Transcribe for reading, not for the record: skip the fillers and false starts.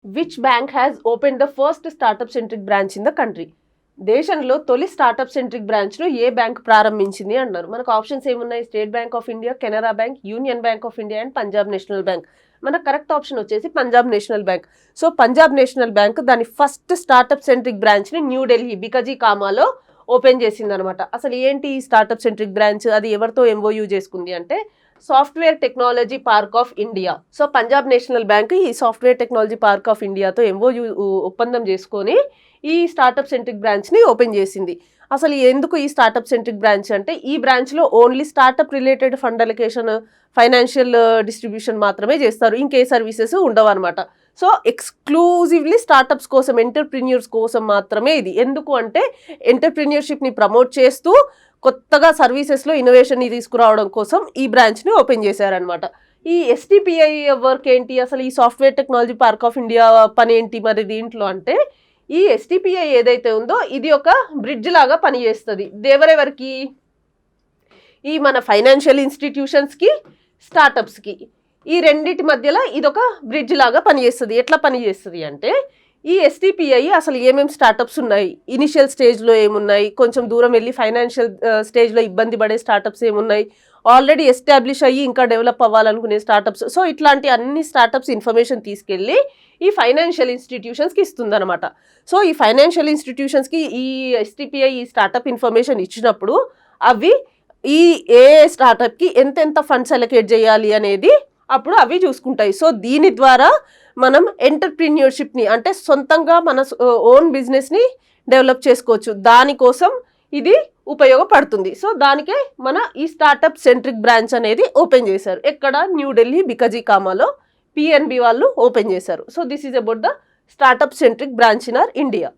Which bank has opened the first startup centric branch in the country? దేశంలో తొలి startup centric branch ను ఏ bank ప్రారంభించింది అన్నారు. మనకు ఆప్షన్స్ ఏమున్నాయి? State bank of India, Canara bank, union bank of India and Punjab national bank. మన correct option వచ్చేసి Punjab national bank. So Punjab national bank దాని ఫస్ట్ స్టార్టప్ సెంట్రిక్ బ్రాంచ్ ని న్యూఢిల్లీ బికజీ కామాలో ఓపెన్ చేసింది అనమాట. అసలు ఏంటి ఈ స్టార్టప్ సెంట్రిక్ బ్రాంచ్? అది ఎవరితో ఎంఓయూ చేసుకుంది అంటే software technology park of India. So Punjab national bank ఈ సాఫ్ట్వేర్ టెక్నాలజీ పార్క్ ఆఫ్ ఇండియాతో ఎంఓయూ ఒప్పందం చేసుకొని ఈ స్టార్టప్ సెంట్రిక్ బ్రాంచ్ ని ఓపెన్ చేసింది. అసలు ఎందుకు ఈ స్టార్టప్ సెంట్రిక్ బ్రాంచ్ అంటే ఈ బ్రాంచ్ లో only startup related fund allocation, financial distribution మాత్రమే చేస్తారు, ఇంకే సర్వీసెస్ ఉండవు అనమాట. సో ఎక్స్క్లూజివ్లీ స్టార్టప్స్ కోసం, ఎంటర్ప్రీన్యూర్స్ కోసం మాత్రమే ఇది. ఎందుకు అంటే ఎంటర్ప్రీన్యూర్షిప్ ని ప్రమోట్ చేస్తూ కొత్తగా సర్వీసెస్లో ఇన్నోవేషన్ని తీసుకురావడం కోసం ఈ బ్రాంచ్ని ఓపెన్ చేశారనమాట. ఈ ఎస్టీపీఐ వర్క్ ఏంటి, అసలు ఈ software technology park of India పని ఏంటి మరి దీంట్లో అంటే, ఈ ఎస్టీపీఐ ఏదైతే ఉందో ఇది ఒక బ్రిడ్జ్ లాగా పనిచేస్తుంది. ఎవరెవరికి? ఈ మన ఫైనాన్షియల్ ఇన్స్టిట్యూషన్స్కి, స్టార్టప్స్కి, ఈ రెండింటి మధ్యలో ఇదొక బ్రిడ్జ్ లాగా పనిచేస్తుంది. ఎట్లా పనిచేస్తుంది అంటే, ఈ ఎస్టీపీఐ అసలు ఏమేమి స్టార్టప్స్ ఉన్నాయి, ఇనిషియల్ స్టేజ్లో ఏమున్నాయి, కొంచెం దూరం వెళ్ళి ఫైనాన్షియల్ స్టేజ్లో ఇబ్బంది పడే స్టార్టప్స్ ఏమున్నాయి, ఆల్రెడీ ఎస్టాబ్లిష్ అయ్యి ఇంకా డెవలప్ అవ్వాలనుకునే స్టార్టప్స్. సో ఇట్లాంటి అన్ని స్టార్టప్స్ ఇన్ఫర్మేషన్ తీసుకెళ్ళి ఈ ఫైనాన్షియల్ ఇన్స్టిట్యూషన్స్కి ఇస్తుందన్నమాట. సో ఈ ఫైనాన్షియల్ ఇన్స్టిట్యూషన్స్కి ఈ ఎస్టీపీఐ ఈ స్టార్టప్ ఇన్ఫర్మేషన్ ఇచ్చినప్పుడు అవి ఈ ఏ స్టార్టప్కి ఎంతెంత ఫండ్స్ అలొకేట్ చేయాలి అనేది అప్పుడు అవి చూసుకుంటాయి. సో దీని ద్వారా మనం ఎంటర్ప్రీన్యూర్షిప్ని అంటే సొంతంగా మన ఓన్ బిజినెస్ని డెవలప్ చేసుకోవచ్చు. దానికోసం ఇది ఉపయోగపడుతుంది. సో దానికే మన ఈ స్టార్టప్ సెంట్రిక్ బ్రాంచ్ అనేది ఓపెన్ చేశారు. ఎక్కడ? న్యూఢిల్లీ బికజీ కామాలో పిఎన్బి వాళ్ళు ఓపెన్ చేశారు. So this is about the startup centric branch in our India.